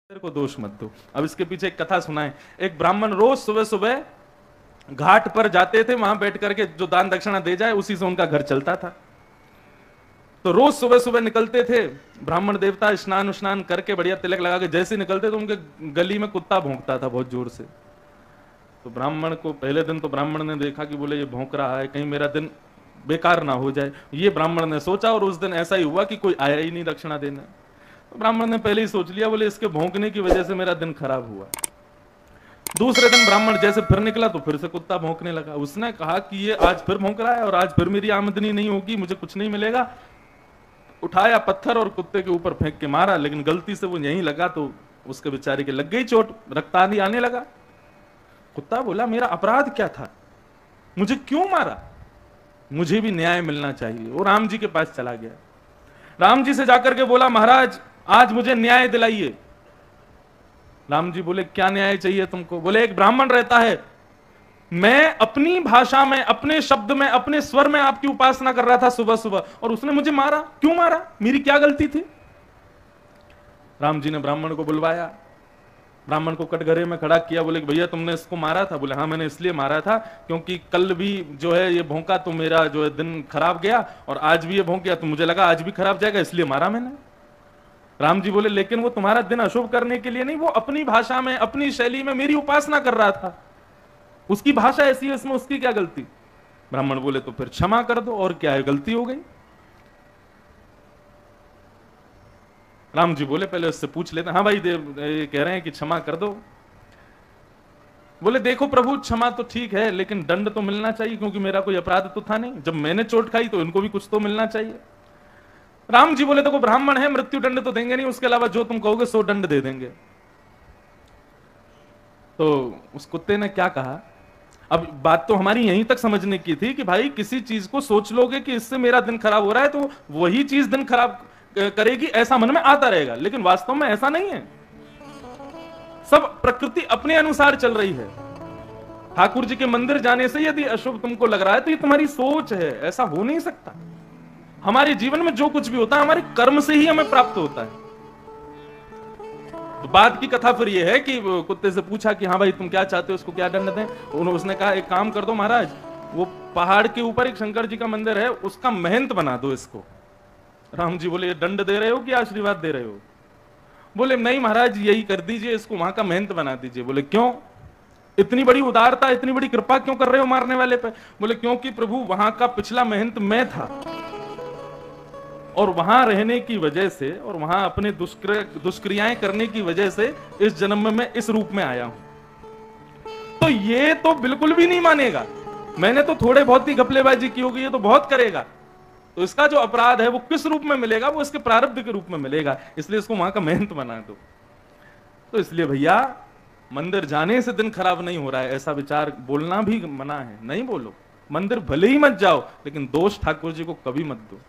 मंदिर को दोष मत दो। अब इसके पीछे एक कथा सुनाए। एक ब्राह्मण रोज सुबह सुबह घाट पर जाते थे, वहां बैठ करके जो दान दक्षिणा दे जाए उसी से उनका घर चलता था। तो रोज सुबह सुबह निकलते थे ब्राह्मण देवता, स्नान उस्नान करके बढ़िया तिलक लगा के जैसे निकलते तो उनके गली में कुत्ता भौंकता था बहुत जोर से। तो ब्राह्मण को पहले दिन तो ब्राह्मण ने देखा कि बोले ये भौंक रहा है, कहीं मेरा दिन बेकार ना हो जाए, ये ब्राह्मण ने सोचा। और उस दिन ऐसा ही हुआ कि कोई आया ही नहीं दक्षिणा देने। तो ब्राह्मण ने पहले ही सोच लिया, बोले इसके भौंकने की वजह से मेरा दिन खराब हुआ। दूसरे दिन ब्राह्मण जैसे फिर निकला तो फिर से कुत्ता भौंकने लगा। उसने कहा कि ये आज फिर भौंक रहा है और आज फिर मेरी आमदनी नहीं होगी, मुझे कुछ नहीं मिलेगा। उठाया पत्थर और कुत्ते के ऊपर फेंक के मारा, लेकिन गलती से वो यहीं लगा तो उसके बेचारे के लग गई चोट, रक्त आदि आने लगा। कुत्ता बोला मेरा अपराध क्या था, मुझे क्यों मारा, मुझे भी न्याय मिलना चाहिए। वो राम जी के पास चला गया। राम जी से जाकर के बोला महाराज आज मुझे न्याय दिलाइए। राम जी बोले क्या न्याय चाहिए तुमको? बोले एक ब्राह्मण रहता है, मैं अपनी भाषा में, अपने शब्द में, अपने स्वर में आपकी उपासना कर रहा था सुबह सुबह और उसने मुझे मारा। क्यों मारा, मेरी क्या गलती थी? राम जी ने ब्राह्मण को बुलवाया, ब्राह्मण को कटघरे में खड़ा किया। बोले भैया तुमने इसको मारा था? बोले हाँ मैंने इसलिए मारा था क्योंकि कल भी जो है ये भौंका तो मेरा जो है दिन खराब गया और आज भी ये भौंक गया तो मुझे लगा आज भी खराब जाएगा, इसलिए मारा मैंने। राम जी बोले लेकिन वो तुम्हारा दिन अशुभ करने के लिए नहीं, वो अपनी भाषा में, अपनी शैली में मेरी उपासना कर रहा था, उसकी भाषा ऐसी है, इसमें उसकी क्या गलती? ब्राह्मण बोले तो फिर क्षमा कर दो, और क्या है, गलती हो गई। राम जी बोले पहले उससे पूछ लेते, हाँ भाई ये कह रहे हैं कि क्षमा कर दो। बोले देखो प्रभु क्षमा तो ठीक है लेकिन दंड तो मिलना चाहिए, क्योंकि मेरा कोई अपराध तो था नहीं, जब मैंने चोट खाई तो इनको भी कुछ तो मिलना चाहिए। राम जी बोले देखो ब्राह्मण है, मृत्यु दंड तो देंगे नहीं, उसके अलावा जो तुम कहोगे 100 दंड दे देंगे। तो उस कुत्ते ने क्या कहा, अब बात तो हमारी यहीं तक समझने की थी कि भाई किसी चीज को सोच लोगे कि इससे मेरा दिन खराब हो रहा है तो वही चीज दिन खराब करेगी, ऐसा मन में आता रहेगा, लेकिन वास्तव में ऐसा नहीं है। सब प्रकृति अपने अनुसार चल रही है। ठाकुर जी के मंदिर जाने से यदि अशुभ तुमको लग रहा है तो ये तुम्हारी सोच है, ऐसा हो नहीं सकता। हमारे जीवन में जो कुछ भी होता है हमारे कर्म से ही हमें प्राप्त होता है। तो बाद की कथा फिर ये है कि कुत्ते से पूछा कि हाँ भाई तुम क्या चाहते हो, उसको क्या दंड दें? उसने कहा एक काम कर दो महाराज, वो पहाड़ के ऊपर एक शंकर जी का मंदिर है, उसका महंत बना दो इसको। राम जी बोले ये दंड दे रहे हो कि आशीर्वाद दे रहे हो? बोले नहीं महाराज यही कर दीजिए, इसको वहां का महंत बना दीजिए। बोले क्यों, इतनी बड़ी उदारता, इतनी बड़ी कृपा क्यों कर रहे हो मारने वाले पे? बोले क्योंकि प्रभु वहां का पिछला महंत मैं था और वहां रहने की वजह से और वहां अपने दुष्क्रियाएं करने की वजह से इस जन्म में मैं इस रूप में आया हूं। तो ये तो बिल्कुल भी नहीं मानेगा, मैंने तो थोड़े बहुत ही घपलेबाजी की होगी, ये तो बहुत करेगा, तो इसका जो अपराध है वो किस रूप में मिलेगा, वो इसके प्रारब्ध के रूप में मिलेगा, इसलिए इसको वहां का महंत बना दो। तो इसलिए भैया मंदिर जाने से दिन खराब नहीं हो रहा है, ऐसा विचार बोलना भी मना है, नहीं बोलो। मंदिर भले ही मत जाओ लेकिन दोष ठाकुर जी को कभी मत दो।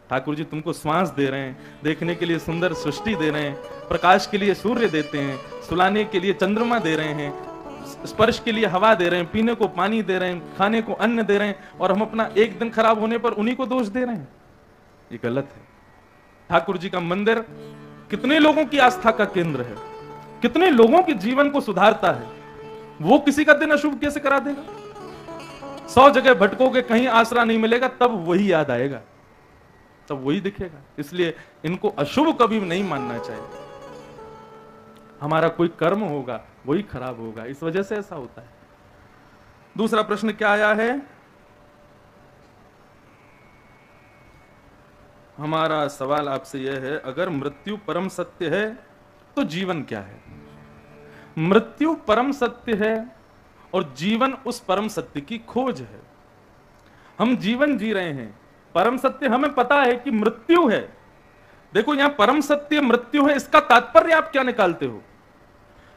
ठाकुर जी तुमको श्वास दे रहे हैं, देखने के लिए सुंदर सृष्टि दे रहे हैं, प्रकाश के लिए सूर्य देते हैं, सुलाने के लिए चंद्रमा दे रहे हैं, स्पर्श के लिए हवा दे रहे हैं, पीने को पानी दे रहे हैं, खाने को अन्न दे रहे हैं, और हम अपना एक दिन खराब होने पर उन्हीं को दोष दे रहे हैं। ये गलत है। ठाकुर जी का मंदिर कितने लोगों की आस्था का केंद्र है, कितने लोगों के जीवन को सुधारता है, वो किसी का दिन अशुभ कैसे करा देगा? 100 जगह भटकोगे कहीं आसरा नहीं मिलेगा, तब वही याद आएगा, तब वही दिखेगा। इसलिए इनको अशुभ कभी नहीं मानना चाहिए। हमारा कोई कर्म होगा वही खराब होगा, इस वजह से ऐसा होता है। दूसरा प्रश्न क्या आया है, हमारा सवाल आपसे यह है अगर मृत्यु परम सत्य है तो जीवन क्या है? मृत्यु परम सत्य है और जीवन उस परम सत्य की खोज है। हम जीवन जी रहे हैं, परम सत्य हमें पता है कि मृत्यु है। देखो यहां परम सत्य मृत्यु है, इसका तात्पर्य आप क्या निकालते हो?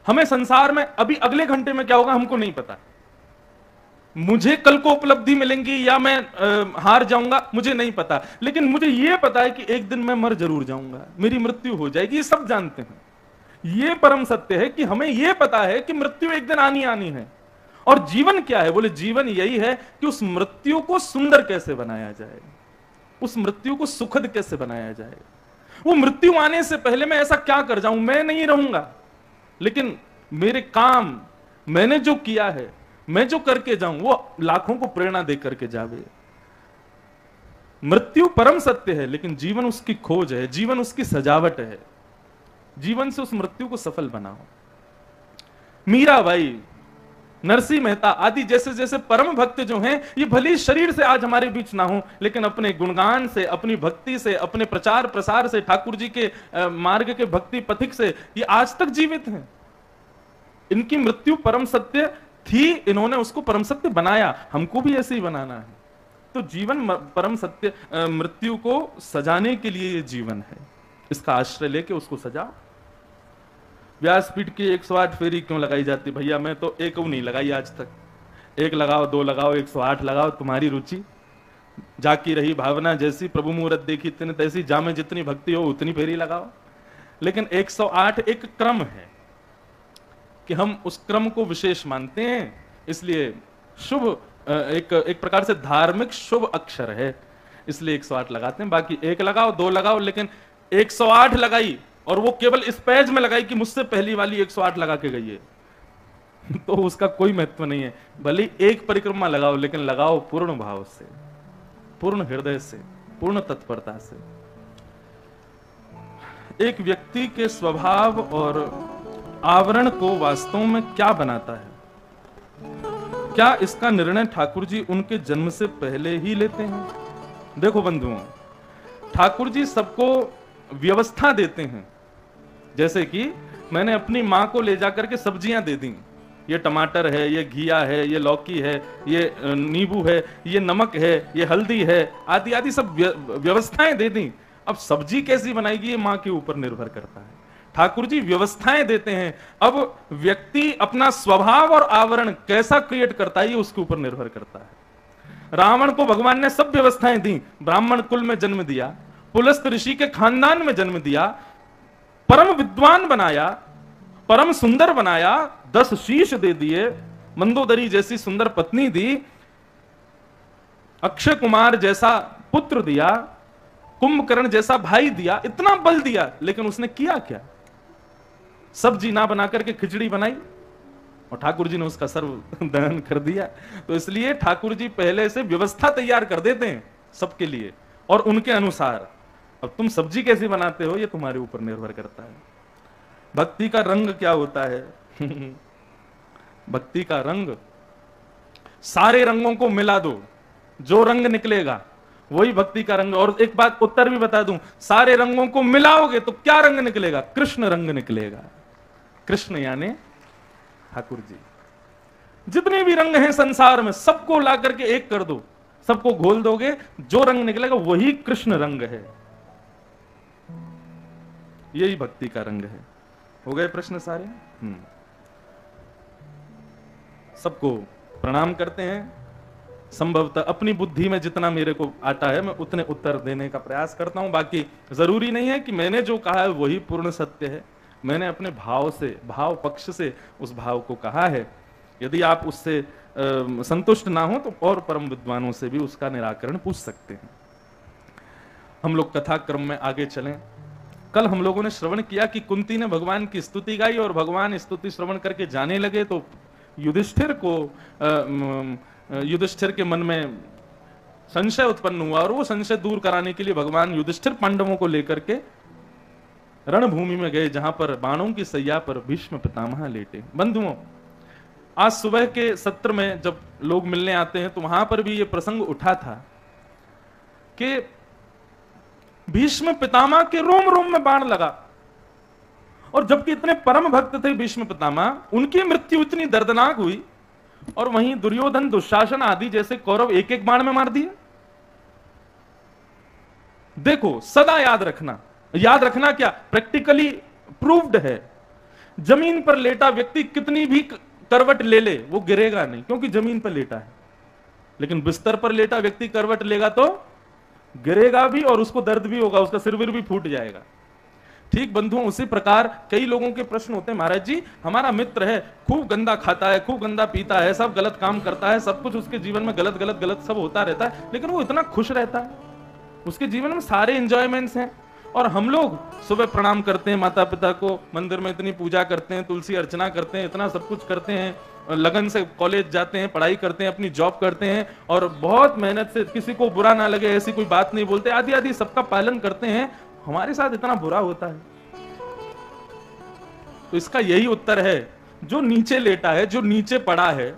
हमें संसार में अभी अगले घंटे में क्या होगा हमको नहीं पता, मुझे कल को उपलब्धि मिलेंगी या मैं हार जाऊंगा मुझे नहीं पता, लेकिन मुझे यह पता है कि एक दिन मैं मर जरूर जाऊंगा, मेरी मृत्यु हो जाएगी, ये सब जानते हैं। ये परम सत्य है कि हमें यह पता है कि मृत्यु एक दिन आनी आनी है। और जीवन क्या है? बोले जीवन यही है कि उस मृत्यु को सुंदर कैसे बनाया जाए, उस मृत्यु को सुखद कैसे बनाया जाए। वो मृत्यु आने से पहले मैं ऐसा क्या कर जाऊं, मैं नहीं रहूंगा, लेकिन मेरे काम, मैंने जो किया है, मैं जो करके जाऊं, वो लाखों को प्रेरणा दे करके जावे। मृत्यु परम सत्य है, लेकिन जीवन उसकी खोज है, जीवन उसकी सजावट है। जीवन से उस मृत्यु को सफल बनाओ। मीराबाई, नरसिंह मेहता आदि जैसे जैसे परम भक्त जो हैं, ये भले शरीर से आज हमारे बीच ना हो, लेकिन अपने गुणगान से, अपनी भक्ति से, अपने प्रचार प्रसार से, ठाकुर जी के मार्ग के भक्ति पथिक से ये आज तक जीवित हैं। इनकी मृत्यु परम सत्य थी, इन्होंने उसको परम सत्य बनाया, हमको भी ऐसे ही बनाना है। तो जीवन परम सत्य, मृत्यु को सजाने के लिए ये जीवन है, इसका आश्रय लेके उसको सजाओ। व्यासपीठ की 108 फेरी क्यों लगाई जाती? भैया मैं तो एक नहीं लगाई आज तक। 1 लगाओ, 2 लगाओ, 108 लगाओ, तुम्हारी रुचि। जाकी रही भावना जैसी, प्रभु मुहूर्त देखी तिन तैसी, जामे जितनी भक्ति हो उतनी फेरी लगाओ। लेकिन 108 एक क्रम है कि हम उस क्रम को विशेष मानते हैं, इसलिए शुभ, एक प्रकार से धार्मिक शुभ अक्षर है, इसलिए 108 लगाते हैं। बाकी 1 लगाओ, 2 लगाओ, लेकिन 108 लगाई और वो केवल इस पेज में लगाई कि मुझसे पहली वाली 108 लगा के गई है तो उसका कोई महत्व नहीं है। भले एक परिक्रमा लगाओ, लेकिन लगाओ पूर्ण भाव से, पूर्ण हृदय से, पूर्ण तत्परता से। एक व्यक्ति के स्वभाव और आवरण को वास्तव में क्या बनाता है, क्या इसका निर्णय ठाकुर जी उनके जन्म से पहले ही लेते हैं? देखो बंधुओं, ठाकुर जी सबको व्यवस्था देते हैं। जैसे कि मैंने अपनी मां को ले जाकर के सब्जियां दे दी, ये टमाटर है, ये घिया है, ये लौकी है, ये नींबू है, ये नमक है, ये हल्दी है, आदि आदि सब व्यवस्थाएं दे दी। अब सब्जी कैसी बनाएगी ये मां के ऊपर निर्भर करता है। ठाकुर जी व्यवस्थाएं देते हैं, अब व्यक्ति अपना स्वभाव और आवरण कैसा क्रिएट करता है ये उसके ऊपर निर्भर करता है। रावण को भगवान ने सब व्यवस्थाएं दी, ब्राह्मण कुल में जन्म दिया, पुलस्त ऋषि के खानदान में जन्म दिया, परम विद्वान बनाया, परम सुंदर बनाया, 10 शीश दे दिए, मंदोदरी जैसी सुंदर पत्नी दी, अक्षय कुमार जैसा पुत्र दिया, कुंभकर्ण जैसा भाई दिया, इतना बल दिया, लेकिन उसने किया क्या? सब्जी ना बना करके खिचड़ी बनाई और ठाकुर जी ने उसका सर्व दहन कर दिया। तो इसलिए ठाकुर जी पहले से व्यवस्था तैयार कर देते हैं सबके लिए और उनके अनुसार। अब तुम सब्जी कैसी बनाते हो ये तुम्हारे ऊपर निर्भर करता है। भक्ति का रंग क्या होता है? भक्ति का रंग, सारे रंगों को मिला दो, जो रंग निकलेगा वही भक्ति का रंग। और एक बात उत्तर भी बता दूं, सारे रंगों को मिलाओगे तो क्या रंग निकलेगा? कृष्ण रंग निकलेगा। कृष्ण यानी ठाकुर जी। जितने भी रंग हैं संसार में सबको ला करके एक कर दो, सबको घोल दोगे, जो रंग निकलेगा वही कृष्ण रंग है। यही भक्ति का रंग है। हो गए प्रश्न सारे? सबको प्रणाम करते हैं। संभवतः अपनी बुद्धि में जितना मेरे को आता है मैं उतने उत्तर देने का प्रयास करता हूं। बाकी जरूरी नहीं है कि मैंने जो कहा है वही पूर्ण सत्य है। मैंने अपने भाव से, भाव पक्ष से उस भाव को कहा है। यदि आप उससे संतुष्ट ना हो तो और परम विद्वानों से भी उसका निराकरण पूछ सकते हैं। हम लोग कथा क्रम में आगे चलें। कल हम लोगों ने श्रवण किया कि कुंती ने भगवान की स्तुति गाई और भगवान स्तुति श्रवण करके जाने लगे तो युधिष्ठिर के मन में संशय उत्पन्न हुआ और वो संशय दूर कराने के लिए भगवान युधिष्ठिर पांडवों को लेकर के रणभूमि में गए, जहां पर बाणों की सैया पर भीष्म पितामह लेटे। बंधुओं, आज सुबह के सत्र में जब लोग मिलने आते हैं तो वहां पर भी ये प्रसंग उठा था कि भीष्म पितामह के रोम रोम में बाण लगा, और जबकि इतने परम भक्त थे भीष्म पितामह, उनकी मृत्यु इतनी दर्दनाक हुई, और वहीं दुर्योधन, दुशासन आदि जैसे कौरव एक एक बाण में मार दिए। देखो, सदा याद रखना क्या प्रैक्टिकली प्रूव्ड है। जमीन पर लेटा व्यक्ति कितनी भी करवट ले ले वो गिरेगा नहीं, क्योंकि जमीन पर लेटा है। लेकिन बिस्तर पर लेटा व्यक्ति करवट लेगा तो गिरेगा भी और उसको दर्द भी होगा, उसका सिर भी फूट जाएगा। ठीक बंधुओं, उसी प्रकार कई लोगों के प्रश्न होते हैं, महाराज जी हमारा मित्र है, खूब गंदा खाता है, खूब गंदा पीता है, सब गलत काम करता है, सब कुछ उसके जीवन में गलत गलत गलत सब होता रहता है, लेकिन वो इतना खुश रहता है, उसके जीवन में सारे एंजॉयमेंट्स हैं, और हम लोग सुबह प्रणाम करते हैं माता पिता को, मंदिर में इतनी पूजा करते हैं, तुलसी अर्चना करते हैं, इतना सब कुछ करते हैं, लगन से कॉलेज जाते हैं, पढ़ाई करते हैं, अपनी जॉब करते हैं और बहुत मेहनत से, किसी को बुरा ना लगे ऐसी कोई बात नहीं बोलते, आदि आदि सबका पालन करते हैं। हमारे साथ इतना बुरा होता है। तो इसका यही उत्तर है, जो नीचे लेटा है, जो नीचे पड़ा है,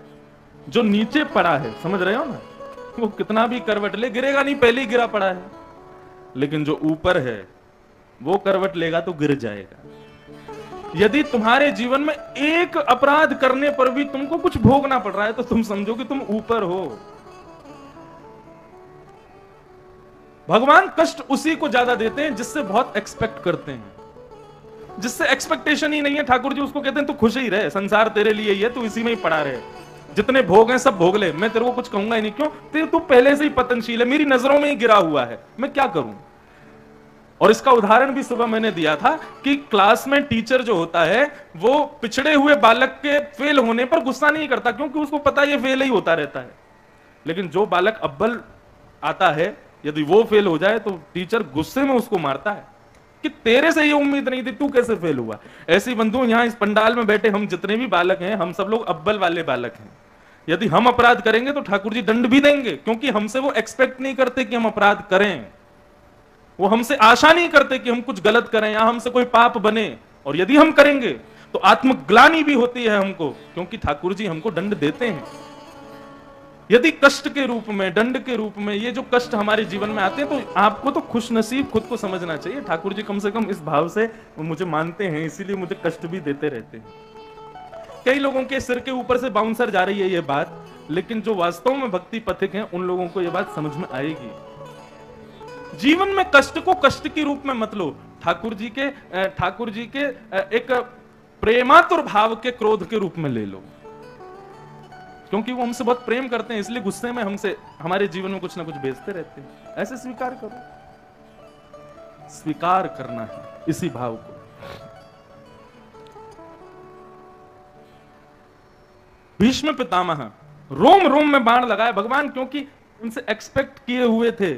जो नीचे पड़ा है, समझ रहे हो ना, वो कितना भी करवट ले गिरेगा नहीं, पहले ही गिरा पड़ा है। लेकिन जो ऊपर है वो करवट लेगा तो गिर जाएगा। यदि तुम्हारे जीवन में एक अपराध करने पर भी तुमको कुछ भोगना पड़ रहा है तो तुम समझो कि तुम ऊपर हो। भगवान कष्ट उसी को ज्यादा देते हैं जिससे बहुत एक्सपेक्ट करते हैं। जिससे एक्सपेक्टेशन ही नहीं है, ठाकुर जी उसको कहते हैं तू खुश ही रहे, संसार तेरे लिए ही है, तू इसी में ही पड़ा रहे, जितने भोग हैं सब भोग ले, मैं तेरे को कुछ कहूंगा ही नहीं। क्यों? तू पहले से ही पतनशील है, मेरी नजरों में ही गिरा हुआ है, मैं क्या करूं। और इसका उदाहरण भी सुबह मैंने दिया था कि क्लास में टीचर जो होता है वो पिछड़े हुए बालक के फेल होने पर गुस्सा नहीं करता, क्योंकि उसको पता है ये फेल ही होता रहता है। लेकिन जो बालक अव्वल आता है, यदि वो फेल हो जाए तो टीचर गुस्से में उसको मारता है कि तेरे से ये उम्मीद नहीं थी, तू कैसे फेल हुआ। ऐसे बंधु यहां इस पंडाल में बैठे हम जितने भी बालक हैं, हम सब लोग अव्वल वाले बालक हैं। यदि हम अपराध करेंगे तो ठाकुर जी दंड भी देंगे, क्योंकि हमसे वो एक्सपेक्ट नहीं करते कि हम अपराध करें, वो हमसे आशा नहीं करते कि हम कुछ गलत करें या हमसे कोई पाप बने। और यदि हम करेंगे तो आत्मग्लानि भी होती है हमको, क्योंकि ठाकुर जी हमको दंड देते हैं। यदि कष्ट के रूप में, दंड के रूप में ये जो कष्ट हमारे जीवन में आते हैं, तो आपको तो खुश नसीब खुद को समझना चाहिए। ठाकुर जी कम से कम इस भाव से मुझे मानते हैं, इसीलिए मुझे कष्ट भी देते रहते हैं। कई लोगों के सिर के ऊपर से बाउंसर जा रही है ये बात, लेकिन जो वास्तव में भक्ति पथिक हैं उन लोगों को ये बात समझ में आएगी। जीवन में कष्ट को कष्ट के रूप में मत लो, ठाकुर जी के एक प्रेमातुर भाव के क्रोध के रूप में ले लो, क्योंकि वो हमसे बहुत प्रेम करते हैं, इसलिए गुस्से में हमसे हमारे जीवन में कुछ ना कुछ बेचते रहते हैं। ऐसे स्वीकार करो, स्वीकार करना है इसी भाव को। भीष्म पितामह रोम रोम में बाण लगाए भगवान, क्योंकि उनसे एक्सपेक्ट किए हुए थे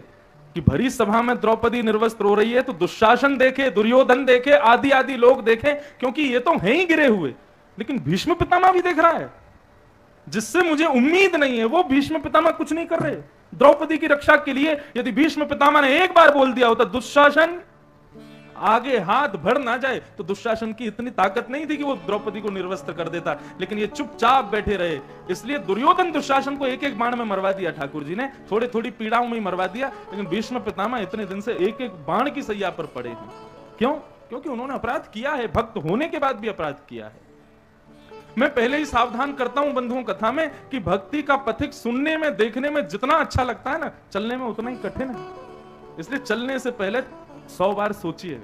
कि भरी सभा में द्रौपदी निर्वस्त्र हो रही है तो दुशासन देखे, दुर्योधन देखे, आदि आदि लोग देखें, क्योंकि ये तो हैं ही गिरे हुए, लेकिन भीष्म पितामह भी देख रहा है, जिससे मुझे उम्मीद नहीं है। वो भीष्म पितामह कुछ नहीं कर रहे द्रौपदी की रक्षा के लिए। यदि भीष्म पितामह ने एक बार बोल दिया होता दुशासन आगे हाथ भर ना जाए, तो दुशासन की इतनी ताकत नहीं थी कि वो द्रौपदी को निर्वस्त्र कर देता, लेकिन ये चुपचाप बैठे रहे। इसलिए दुर्योधन दुशासन को एक एक बाण में मरवा दिया ठाकुर जी ने, थोड़ी थोड़ी पीड़ाओं में मरवा दिया, लेकिन भीष्म पितामह इतने दिन से एक एक बाण की सैया पर पड़े हैं। क्यों? क्योंकि उन्होंने अपराध किया है, भक्त होने के बाद भी अपराध किया है। मैं पहले ही सावधान करता हूं बंधुओं कथा में कि भक्ति का पथिक सुनने में, देखने में जितना अच्छा लगता है ना, चलने में उतना ही कठिन है। इसलिए चलने से पहले 100 बार सोचिए।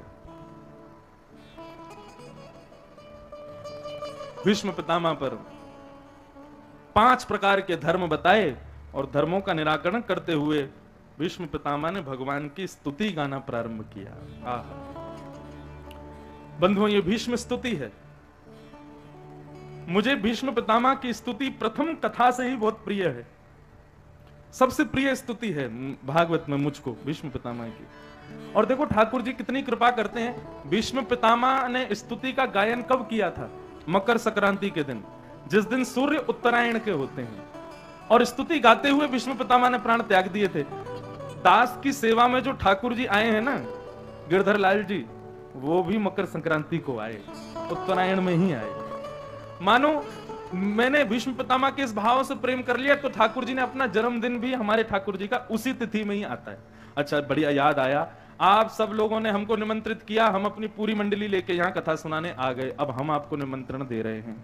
भीष्म पितामह पर 5 प्रकार के धर्म बताए और धर्मों का निराकरण करते हुए भीष्म पितामह ने भगवान की स्तुति गाना प्रारंभ किया। बंधुओं, ये भीष्म स्तुति है। मुझे भीष्म पितामह की स्तुति प्रथम कथा से ही बहुत प्रिय है। सबसे प्रिय स्तुति है भागवत में मुझको भीष्म पितामह की। और देखो ठाकुर जी कितनी कृपा करते हैं। भीष्म पितामह ने स्तुति का गायन कब किया था? मकर संक्रांति के दिन, जिस दिन सूर्य उत्तरायण के होते हैं। और स्तुति गाते हुए भीष्म पितामह ने प्राण त्याग दिए थे। दास की सेवा में जो ठाकुर जी आए हैं ना, गिरधर लाल जी, वो भी मकर संक्रांति को आए, उत्तरायण में ही आए। मानो मैंने भीष्म पितामह के इस भाव से प्रेम कर लिया तो ठाकुर जी ने अपना जन्मदिन भी हमारे ठाकुर जी का उसी तिथि में ही आता है। अच्छा, बढ़िया याद आया, आप सब लोगों ने हमको निमंत्रित किया, हम अपनी पूरी मंडली लेके यहाँ कथा सुनाने आ गए। अब हम आपको निमंत्रण दे रहे हैं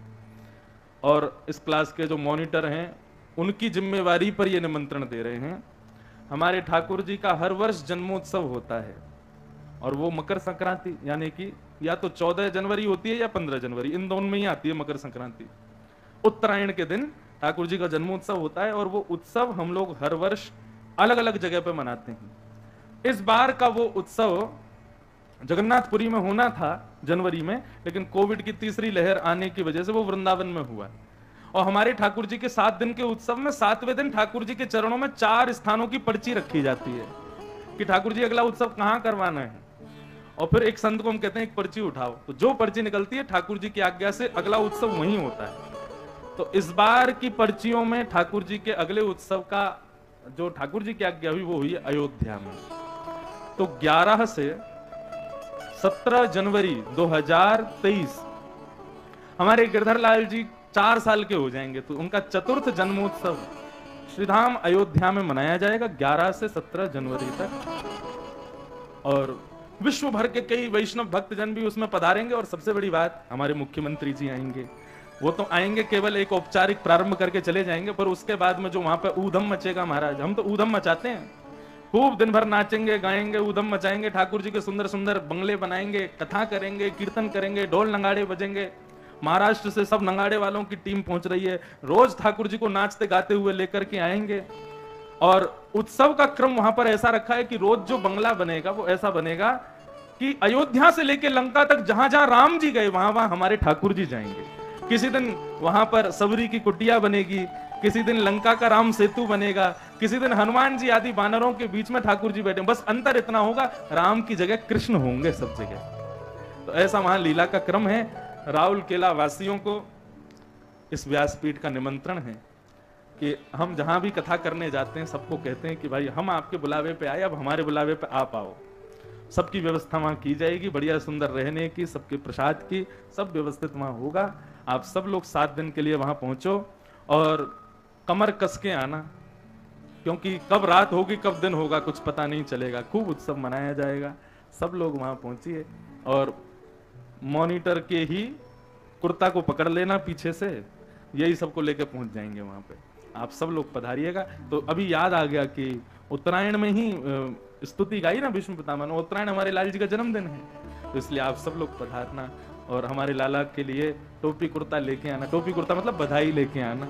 और इस क्लास के जो मॉनिटर हैं उनकी जिम्मेवारी पर ये निमंत्रण दे रहे हैं। हमारे ठाकुर जी का हर वर्ष जन्मोत्सव होता है और वो मकर संक्रांति यानी कि या तो 14 जनवरी होती है या 15 जनवरी, इन दोनों में ही आती है मकर संक्रांति। उत्तरायण के दिन ठाकुर जी का जन्मोत्सव होता है और वो उत्सव हम लोग हर वर्ष अलग अलग जगह पे मनाते हैं। इस बार का वो उत्सव जगन्नाथपुरी में होना था जनवरी में, लेकिन कोविड की तीसरी लहर आने की वजह से वो वृंदावन में हुआ। और हमारे ठाकुर जी के 7 दिन के उत्सव में 7वें दिन ठाकुर जी के चरणों में 4 स्थानों की पर्ची रखी जाती है कि ठाकुर जी अगला उत्सव कहां करवाना है। और फिर एक संत को हम कहते हैं एक पर्ची उठाओ, तो जो पर्ची निकलती है ठाकुर जी की आज्ञा से अगला उत्सव वहीं होता है। तो इस बार की पर्चियों में ठाकुर जी के अगले उत्सव का जो ठाकुर जी की आज्ञा हुई वो हुई अयोध्या में। तो 11 से 17 जनवरी 2023 हमारे गिरधर लाल जी 4 साल के हो जाएंगे, तो उनका चतुर्थ जन्मोत्सव श्रीधाम अयोध्या में मनाया जाएगा 11 से 17 जनवरी तक। और विश्व भर के कई वैष्णव भक्तजन भी उसमें पधारेंगे। और सबसे बड़ी बात, हमारे मुख्यमंत्री जी आएंगे। वो तो आएंगे, केवल एक औपचारिक प्रारंभ करके चले जाएंगे, पर उसके बाद में जो वहां पे ऊधम मचेगा महाराज, हम तो ऊधम मचाते हैं, खूब दिन भर नाचेंगे गाएंगे, ऊधम मचाएंगे, ठाकुर जी के सुंदर सुंदर बंगले बनाएंगे, कथा करेंगे, कीर्तन करेंगे, ढोल नगाड़े बजेंगे। महाराष्ट्र से सब नगाड़े वालों की टीम पहुंच रही है, रोज ठाकुर जी को नाचते गाते हुए लेकर के आएंगे। और उत्सव का क्रम वहां पर ऐसा रखा है कि रोज जो बंगला बनेगा वो ऐसा बनेगा कि अयोध्या से लेकर लंका तक जहां जहां राम जी गए वहां वहां हमारे ठाकुर जी जाएंगे। किसी दिन वहां पर सबरी की कुटिया बनेगी, किसी दिन लंका का राम सेतु बनेगा, किसी दिन हनुमान जी आदि वानरों के बीच में ठाकुर जी बैठे। बस अंतर इतना होगा, राम की जगह कृष्ण होंगे सब जगह। तो ऐसा वहां लीला का क्रम है। राउल केला वासियों को इस व्यासपीठ का निमंत्रण है कि हम जहां भी कथा करने जाते हैं सबको कहते हैं कि भाई हम आपके बुलावे पे आए, अब हमारे बुलावे पे आप आओ। सबकी व्यवस्था वहां की जाएगी, बढ़िया सुंदर रहने की, सबके प्रसाद की, सब व्यवस्थित वहां होगा। आप सब लोग 7 दिन के लिए वहां पहुंचो और कमर कस के आना, क्योंकि कब रात होगी कब दिन होगा कुछ पता नहीं चलेगा। खूब उत्सव मनाया जाएगा, सब लोग वहां पहुंचिए। और मॉनिटर के ही कुर्ता को पकड़ लेना पीछे से, यही सबको लेके पहुंच जाएंगे वहां पे। आप सब लोग पधारिएगा। तो अभी याद आ गया कि उत्तरायण में ही स्तुति गाई ना भीष्म पितामह ने, उत्तरायण हमारे लाल जी का जन्मदिन है, तो इसलिए आप सब लोग पधारना और हमारे लाला के लिए टोपी कुर्ता लेके आना। टोपी कुर्ता मतलब बधाई लेके आना।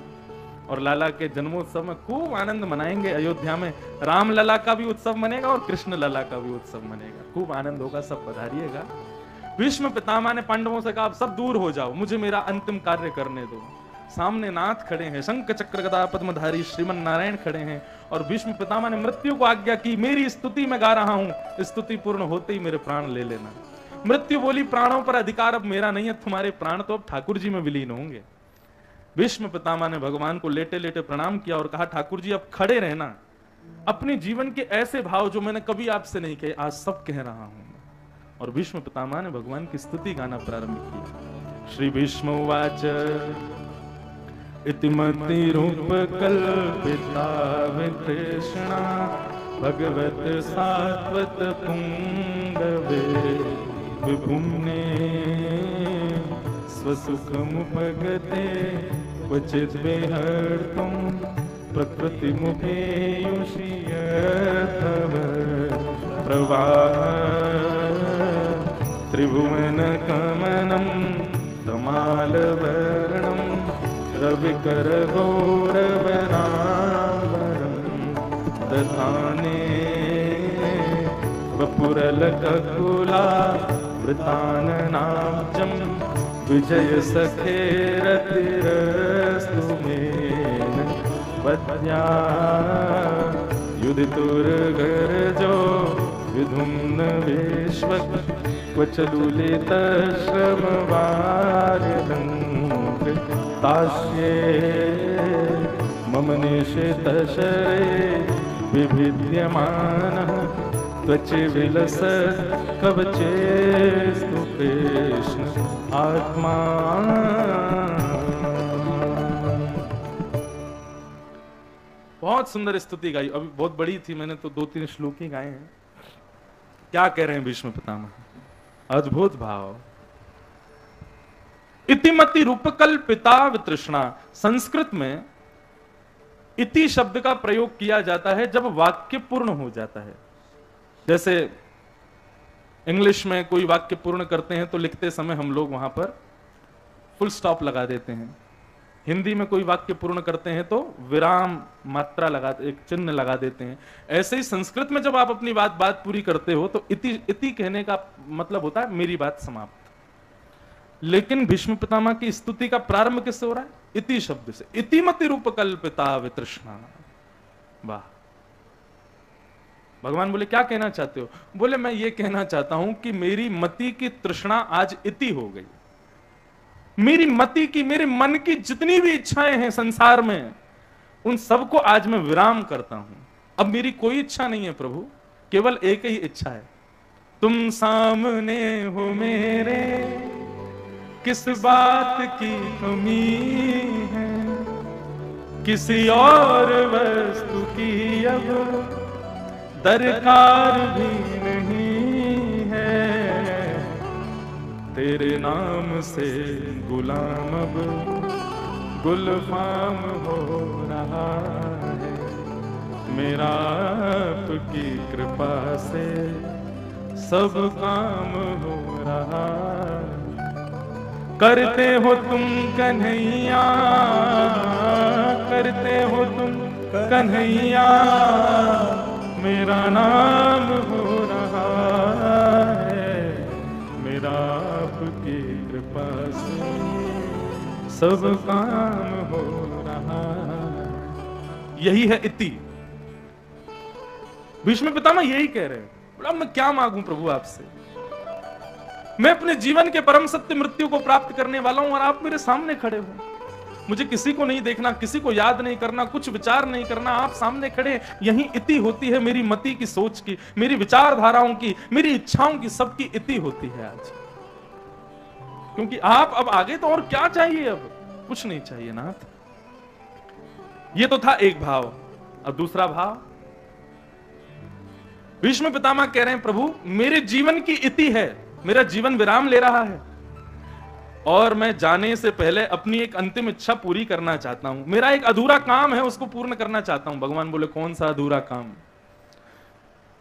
और लाला के जन्मोत्सव में खूब आनंद मनाएंगे। अयोध्या में राम लला का भी उत्सव मनेगा और कृष्ण लला का भी उत्सव मनेगा, खूब आनंद होगा, सब पधारिएगा। भीष्म पितामह ने पांडवों से कहा, आप सब दूर हो जाओ, मुझे मेरा अंतिम कार्य करने दो। सामने नाथ खड़े हैं, शंख चक्र गदा पद्मधारी श्रीमन नारायण खड़े हैं। और भीष्म पितामह ने मृत्यु को आज्ञा की, मेरी स्तुति में गा रहा हूं, स्तुति पूर्ण होते ही मेरे प्राण ले लेना। मृत्यु बोली, प्राणों पर अधिकार अब मेरा नहीं है, तुम्हारे प्राण तो अब ठाकुर जी में विलीन होंगे। भीष्म पितामह ने भगवान को लेटे लेटे प्रणाम किया और कहा, ठाकुर जी अब खड़े रहना, अपने जीवन के ऐसे भाव जो मैंने कभी आपसे नहीं कहे आज सब कह रहा हूं। और भीष्म पितामह ने भगवान की स्तुति गाना प्रारंभ किया। श्री भीष्म उवाच इतिमति रूप कल्पिता वितृष्णा भगवत सात्वत पुंगवे विभुम्ने स्वसुखमुपगते क्वचित् विहर्तुं प्रकृति मुखेयुषीयतव प्रवाह त्रिभुवन कमनं तमालवर्णं रविकर गौरवनाम्बरं दधाने वपुरलककुला वृताननाब्जं विजय सखे रतिरस्तु मेन वद्या युधितुर्गर्जो विधुम्न विश्वक क्वचलुलितश्रमवारिदङ्क तास्ये मम निशितशरे विभिद्यमानः त्वचि विलसत् कवचेस्तु कृष्ण आत्मा। बहुत सुंदर स्तुति गाई, अभी बहुत बड़ी थी, मैंने तो 2-3 श्लोक ही गाए हैं। क्या कह रहे हैं भीष्म पितामह, अद्भुत भाव। इतिमति रूपकल्पिता वितृष्णा, संस्कृत में इति शब्द का प्रयोग किया जाता है जब वाक्य पूर्ण हो जाता है। जैसे इंग्लिश में कोई वाक्य पूर्ण करते हैं तो लिखते समय हम लोग वहां पर फुल स्टॉप लगा देते हैं। हिंदी में कोई वाक्य पूर्ण करते हैं तो विराम मात्रा लगा, एक चिन्ह लगा देते हैं। ऐसे ही संस्कृत में जब आप अपनी बात पूरी करते हो तो इति कहने का मतलब होता है मेरी बात समाप्त। लेकिन भीष्म पितामह की स्तुति का प्रारंभ किससे हो रहा है? इति शब्द से। इतिमति रूप कल्पिता वितृष्णा। वाह, भगवान बोले क्या कहना चाहते हो? बोले मैं ये कहना चाहता हूं कि मेरी मति की तृष्णा आज इति हो गई। मेरी मति की, मेरे मन की जितनी भी इच्छाएं हैं संसार में, उन सबको आज मैं विराम करता हूं। अब मेरी कोई इच्छा नहीं है प्रभु, केवल एक ही इच्छा है, तुम सामने हो मेरे, किस बात की कमी है, किसी और वस्तु की अब दरकार भी नहीं है, तेरे नाम से गुलाम अब गुलफाम हो रहा है, मेरा आपकी कृपा से सब काम हो रहा है। करते हो तुम कन्हैया, करते हो तुम कन्हैया, मेरा नाम हो रहा है, मेरा आपकी कृपा से सब काम हो रहा है। यही है इति। भीष्म पितामह यही कह रहे हैं, बोला मैं क्या मांगू प्रभु आपसे, मैं अपने जीवन के परम सत्य मृत्यु को प्राप्त करने वाला हूं और आप मेरे सामने खड़े हो। मुझे किसी को नहीं देखना, किसी को याद नहीं करना, कुछ विचार नहीं करना, आप सामने खड़े। यही इति होती है मेरी मति की सोच की, मेरी विचारधाराओं की, मेरी इच्छाओं की, सबकी इति होती है आज। क्योंकि आप अब आगे तो और क्या चाहिए, अब कुछ नहीं चाहिए नाथ। ये तो था एक भाव। अब दूसरा भाव, भीष्म पितामह कह रहे हैं प्रभु मेरे जीवन की इति है, मेरा जीवन विराम ले रहा है और मैं जाने से पहले अपनी एक अंतिम इच्छा पूरी करना चाहता हूं। मेरा एक अधूरा काम है, उसको पूर्ण करना चाहता हूं। भगवान बोले कौन सा अधूरा काम?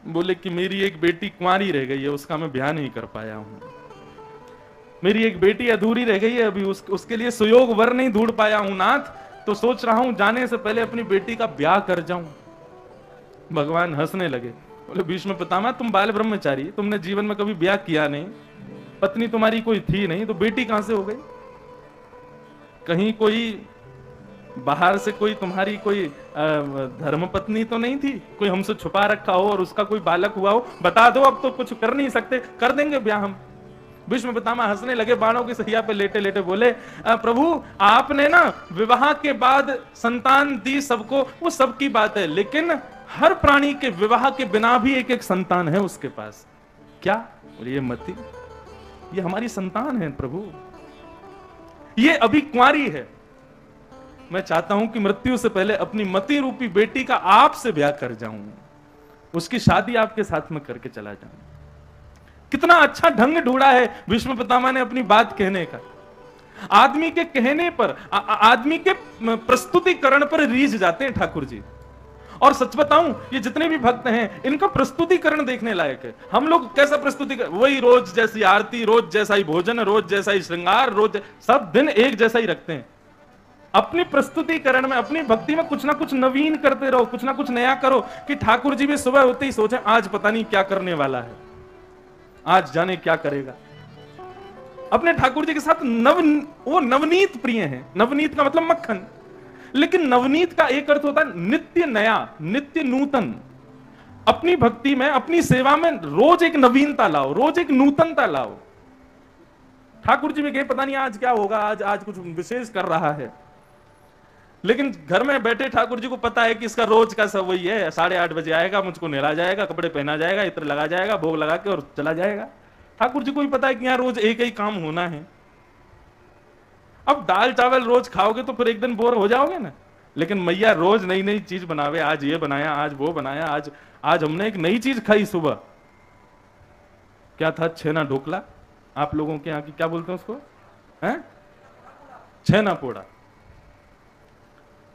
बोले कि मेरी एक बेटी कुंवारी रह गई है, उसका मैं ब्याह नहीं कर पाया हूं। मेरी एक बेटी अधूरी रह गई है, अभी उसके लिए सुयोग वर नहीं ढूंढ पाया हूं नाथ, तो सोच रहा हूं जाने से पहले अपनी बेटी का ब्याह कर जाऊं। भगवान हंसने लगे, बोले भीष्म पितामह तुम बाल ब्रह्मचारी, तुमने जीवन में कभी ब्याह किया नहीं, पत्नी तुम्हारी कोई थी नहीं, तो बेटी कहां से हो गई? कहीं कोई बाहर से कोई तुम्हारी कोई धर्म पत्नी तो नहीं थी, कोई हमसे छुपा रखा हो और उसका कोई बालक हुआ हो? बता दो, अब तो कुछ कर नहीं सकते, कर देंगे ब्याह हम। भीष्म पितामह हंसने लगे, बाणों की सैया पे लेटे लेटे बोले प्रभु आपने ना विवाह के बाद संतान दी सबको, वो सबकी बात है, लेकिन हर प्राणी के विवाह के बिना भी एक एक संतान है उसके पास। क्या? बोले ये मति, ये हमारी संतान है प्रभु, ये अभी कुंवारी है। मैं चाहता हूं कि मृत्यु से पहले अपनी मति रूपी बेटी का आपसे ब्याह कर जाऊं, उसकी शादी आपके साथ में करके चला जाऊं। कितना अच्छा ढंग ढूंढा है भीष्म पितामह ने अपनी बात कहने का। आदमी के कहने पर, आदमी के प्रस्तुतिकरण पर रीझ जाते हैं ठाकुर जी। और सच बताऊं, ये जितने भी भक्त हैं इनका प्रस्तुतिकरण देखने लायक है। हम लोग कैसा प्रस्तुतिकरण, वही रोज जैसी आरती, रोज जैसा ही भोजन, रोज जैसा ही श्रृंगार, रोज सब दिन एक जैसा ही रखते हैं। अपनी प्रस्तुतिकरण में, अपनी भक्ति में कुछ ना कुछ नवीन करते रहो, कुछ ना कुछ नया करो, कि ठाकुर जी भी सुबह होते ही सोचे आज पता नहीं क्या करने वाला है, आज जाने क्या करेगा। अपने ठाकुर जी के साथ वो नवनीत प्रिय हैं। नवनीत का मतलब मक्खन, लेकिन नवनीत का एक अर्थ होता है नित्य नया, नित्य नूतन। अपनी भक्ति में, अपनी सेवा में रोज एक नवीनता लाओ, रोज एक नूतनता लाओ। ठाकुर जी भी कहे पता नहीं आज क्या होगा, आज कुछ विशेष कर रहा है, लेकिन घर में बैठे ठाकुर जी को पता है कि इसका रोज का सब वही है, 8:30 बजे आएगा, मुझको नहला जाएगा, कपड़े पहना जाएगा, इत्र लगा जाएगा, भोग लगा के और चला जाएगा। ठाकुर जी को भी पता है कि यहाँ रोज एक ही काम होना है। अब दाल चावल रोज खाओगे तो फिर एक दिन बोर हो जाओगे ना, लेकिन मैया रोज नई नई चीज बनावे, आज ये बनाया, आज वो बनाया। आज हमने एक नई चीज खाई सुबह, क्या था? छेना ढोकला। आप लोगों के यहाँ की क्या बोलते हैं उसको? हैं? छेना पोड़ा।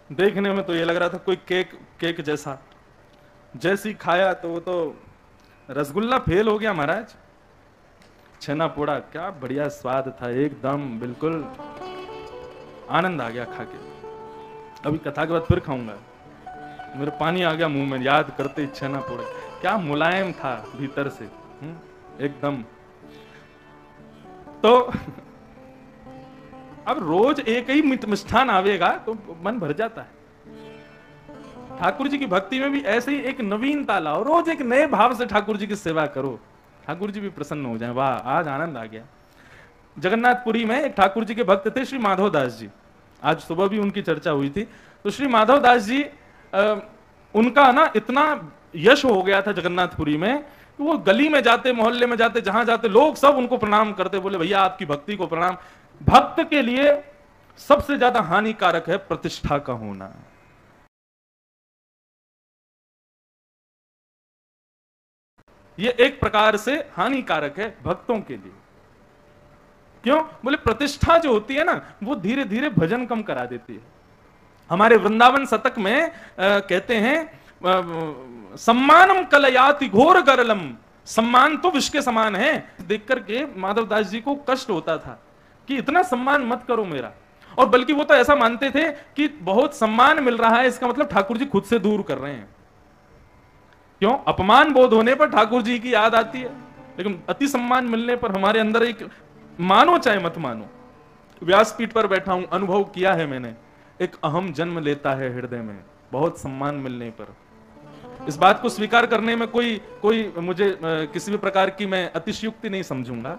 देखने में तो ये लग रहा था कोई केक जैसा, जैसी खाया तो वो तो रसगुल्ला फेल हो गया महाराज। छेना पोड़ा क्या बढ़िया स्वाद था, एकदम बिल्कुल आनंद आ गया खा के। अभी कथा के बाद फिर खाऊंगा, मेरे पानी आ गया मुंह में याद करते ही छेना पोड़ा। क्या मुलायम था भीतर से, एकदम। तो अब रोज एक ही मिष्ठान आवेगा तो मन भर जाता है। ठाकुर जी की भक्ति में भी ऐसे ही एक नवीनता लाओ, रोज एक नए भाव से ठाकुर जी की सेवा करो, ठाकुर जी भी प्रसन्न हो जाए। वाह, आज आनंद आ गया। जगन्नाथपुरी में एक ठाकुर जी के भक्त थे श्री माधव दास जी, आज सुबह भी उनकी चर्चा हुई थी। तो श्री माधव दास जी उनका ना इतना यश हो गया था जगन्नाथपुरी में, वो गली में जाते, मोहल्ले में जाते, जहां जाते लोग सब उनको प्रणाम करते, बोले भैया आपकी भक्ति को प्रणाम। भक्त के लिए सबसे ज्यादा हानिकारक है प्रतिष्ठा का होना। ये एक प्रकार से हानिकारक है भक्तों के लिए। क्यों? बोले प्रतिष्ठा जो होती है ना, वो धीरे धीरे भजन कम करा देती है। हमारे वृंदावन शतक में कहते हैं सम्मानम कलयाति घोर गरलम, सम्मान तो विष के समान है। देख करके माधव दास जी को कष्ट होता था कि इतना सम्मान मत करो मेरा, और बल्कि वो तो ऐसा मानते थे कि बहुत सम्मान मिल रहा है, इसका मतलब ठाकुर जी खुद से दूर कर रहे हैं। क्यों? अपमान बोध होने पर ठाकुर जी की याद आती है, लेकिन अति सम्मान मिलने पर हमारे अंदर एक, मानो चाहे मत मानो, व्यासपीठ पर बैठा हूं, अनुभव किया है मैंने, एक अहम जन्म लेता है हृदय में बहुत सम्मान मिलने पर। इस बात को स्वीकार करने में कोई मुझे किसी भी प्रकार की मैं अतिशयुक्ति नहीं समझूंगा।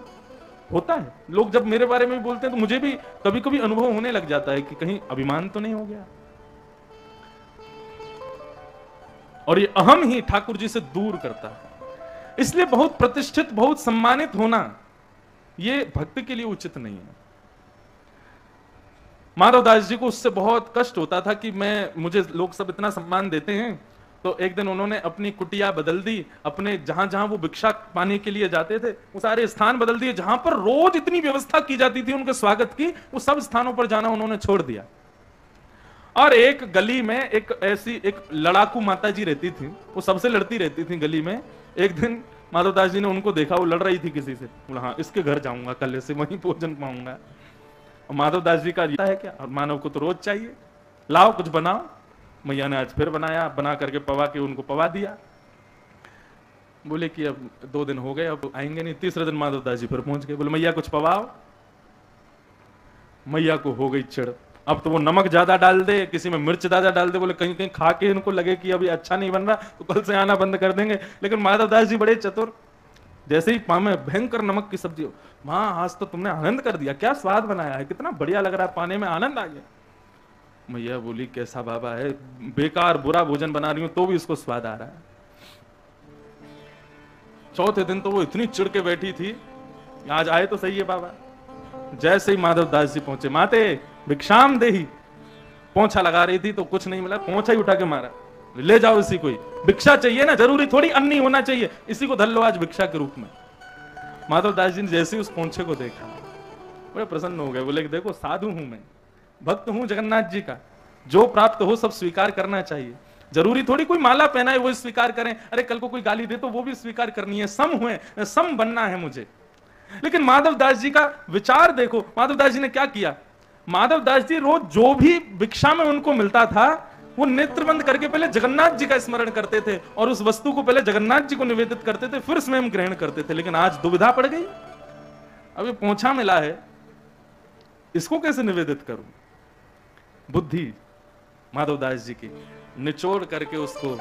होता है, लोग जब मेरे बारे में बोलते हैं तो मुझे भी कभी कभी अनुभव होने लग जाता है कि कहीं अभिमान तो नहीं हो गया। और ये अहम ही ठाकुर जी से दूर करता है। इसलिए बहुत प्रतिष्ठित, बहुत सम्मानित होना ये भक्त के लिए उचित नहीं है। माधव दास जी को उससे बहुत कष्ट होता था कि मुझे लोग सब इतना सम्मान देते हैं। तो एक दिन उन्होंने अपनी कुटिया बदल दी, अपने जहां जहां वो भिक्षा पाने के लिए जाते थे वो सारे स्थान बदल दिए। जहां पर रोज इतनी व्यवस्था की जाती थी उनके स्वागत की, वो सब स्थानों पर जाना उन्होंने छोड़ दिया। और एक गली में एक लड़ाकू माता जी रहती थी, वो सबसे लड़ती रहती थी गली में। एक दिन माधव दास जी ने उनको देखा, वो लड़ रही थी किसी से, बोला हाँ इसके घर जाऊंगा, कल से वहीं भोजन पाऊंगा। और माधव दास जी का है क्या, और मानव को तो रोज चाहिए, लाओ कुछ बनाओ। मैया ने आज फिर बनाया, बना करके पवा के उनको पवा दिया। बोले कि अब 2 दिन हो गए, अब आएंगे नहीं। तीसरे दिन माधव दास जी फिर पहुंच गए, बोले मैया कुछ पवाओ। मैया को हो गई चिड़, अब तो वो नमक ज्यादा डाल दे, किसी में मिर्च ज्यादा डाल दे, बोले कहीं कहीं खा के इनको लगे कि अभी अच्छा नहीं बन रहा तो कल से आना बंद कर देंगे। लेकिन माधव दास जी बड़े चतुर, जैसे ही पामे भयंकर नमक की सब्जी हो, मां आज तो तुमने आनंद कर दिया, क्या स्वाद बनाया है, कितना बढ़िया लग रहा है, पाने में आनंद आ गया। मैया बोली कैसा बाबा है, बेकार बुरा भोजन बना रही हूं तो भी उसको स्वाद आ रहा है। चौथे दिन तो वो इतनी चिढ़ के बैठी थी, आज आए तो सही है बाबा। जैसे ही माधव दास जी पहुंचे, माते भिक्षाम देही, पोंछा लगा रही थी तो कुछ नहीं मिला, पोंछा ही उठा के मारा, ले जाओ इसी को, भिक्षा चाहिए ना, जरूरी थोड़ी अन्नी होना चाहिए, इसी को धर लो आज भिक्षा के रूप में। माधव दास जी ने जैसे ही उस पोंछे को देखा बड़े प्रसन्न हो गए, बोले कि देखो साधु हूं मैं, भक्त हूं जगन्नाथ जी का, जो प्राप्त हो सब स्वीकार करना चाहिए, जरूरी थोड़ी कोई माला पहना है वो स्वीकार करें, अरे कल को कोई गाली दे तो वो भी स्वीकार करनी है, सम हुए, सम बनना है मुझे। लेकिन माधव दास जी का विचार देखो, माधव दास जी ने क्या किया। माधव दास जी रोज जो भी भिक्षा में उनको मिलता था वो नेत्र बंद करके पहले जगन्नाथ जी का स्मरण करते थे और उस वस्तु को पहले जगन्नाथ जी को निवेदित करते थे, फिर स्वयं ग्रहण करते थे। लेकिन आज दुविधा पड़ गई, अभी पोंछा मिला है, इसको कैसे निवेदित करूं। बुद्धि माधव दास जी की, निचोड़ करके उसको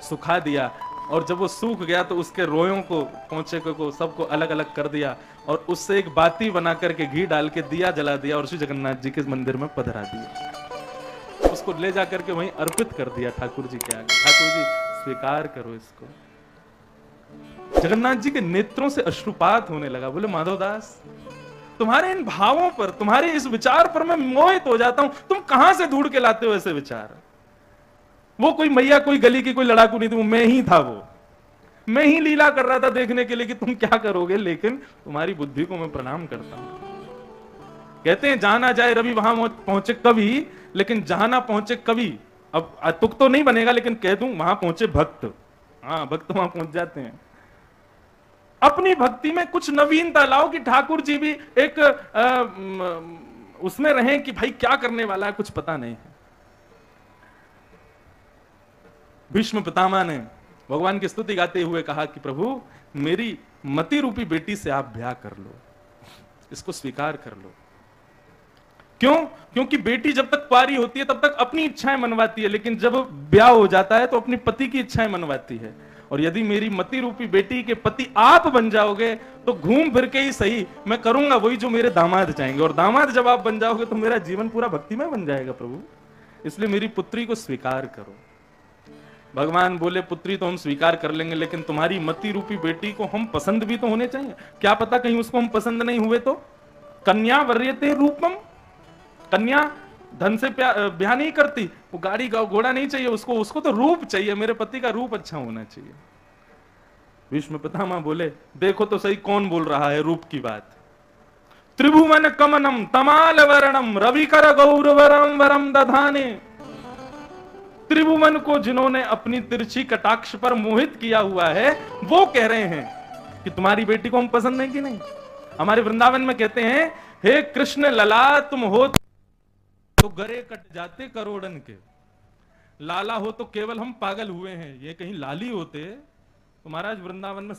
सुखा दिया, और जब वो सूख गया तो उसके रोयों को, पोंछे को सबको अलग अलग कर दिया, और उससे एक बाती बना करके घी डाल के दिया जला दिया और श्री जगन्नाथ जी के मंदिर में पधरा दिया। उसको ले जाकर के वहीं अर्पित कर दिया ठाकुर जी के आगे, ठाकुर जी स्वीकार करो इसको। जगन्नाथ जी के नेत्रों से अश्रुपात होने लगा, बोले माधवदास तुम्हारे इन भावों पर, तुम्हारे इस विचार पर मैं मोहित हो जाता हूं, तुम कहां से ढूंढ के लाते हो ऐसे विचार। वो कोई मैया, कोई गली की कोई लड़ाकू नहीं थी, वो मैं ही था, वो मैं ही लीला कर रहा था देखने के लिए कि तुम क्या करोगे, लेकिन तुम्हारी बुद्धि को मैं प्रणाम करता हूं। कहते हैं जहां ना जाए रवि वहां पहुंचे कवि, लेकिन जहां ना पहुंचे कवि, अब तुक तो नहीं बनेगा लेकिन कह दूं वहां पहुंचे भक्त। हाँ, भक्त वहां पहुंच जाते हैं। अपनी भक्ति में कुछ नवीनता लाओ कि ठाकुर जी भी एक उसमें रहें कि भाई क्या करने वाला है कुछ पता नहीं है। भीष्म पितामह ने भगवान की स्तुति गाते हुए कहा कि प्रभु मेरी मति रूपी बेटी से आप ब्याह कर लो, इसको स्वीकार कर लो। क्यों? क्योंकि बेटी जब तक कुंवारी होती है तब तक अपनी इच्छाएं मनवाती है, लेकिन जब ब्याह हो जाता है तो अपनी पति की इच्छाएं मनवाती है। और यदि मेरी मति रूपी बेटी के पति आप बन जाओगे तो घूम फिर के ही सही मैं करूंगा वही जो मेरे दामाद चाहेंगे, और दामाद जब आप बन जाओगे तो मेरा जीवन पूरा भक्तिमय बन जाएगा प्रभु। इसलिए मेरी पुत्री को स्वीकार करो। भगवान बोले पुत्री तो हम स्वीकार कर लेंगे, लेकिन तुम्हारी मति रूपी बेटी को हम पसंद भी तो होने चाहिए। क्या पता कहीं उसको हम पसंद नहीं हुए तो? कन्या वर्यते रूपम, कन्या धन से ब्याह नहीं करती, वो गाड़ी घोड़ा नहीं चाहिए उसको, उसको तो रूप चाहिए, मेरे पति का रूप अच्छा होना चाहिए। भीष्म पितामह बोले देखो तो सही कौन बोल रहा है रूप की बात। त्रिभुवन कमनम तमाल वर्णम रविकर गौरवरम वरम दधाने। त्रिभुवन को जिन्होंने अपनी तिरछी कटाक्ष पर मोहित किया हुआ है वो कह रहे हैं कि तुम्हारी बेटी को हम पसंद नहीं कि नहीं। हमारे वृंदावन में कहते हैं हे कृष्ण लला तुम हो तो गरे कट जाते करोड़न के, लाला हो तो केवल हम पागल हुए हैं। ये कहीं लाली होते तो महाराज वृंदावन में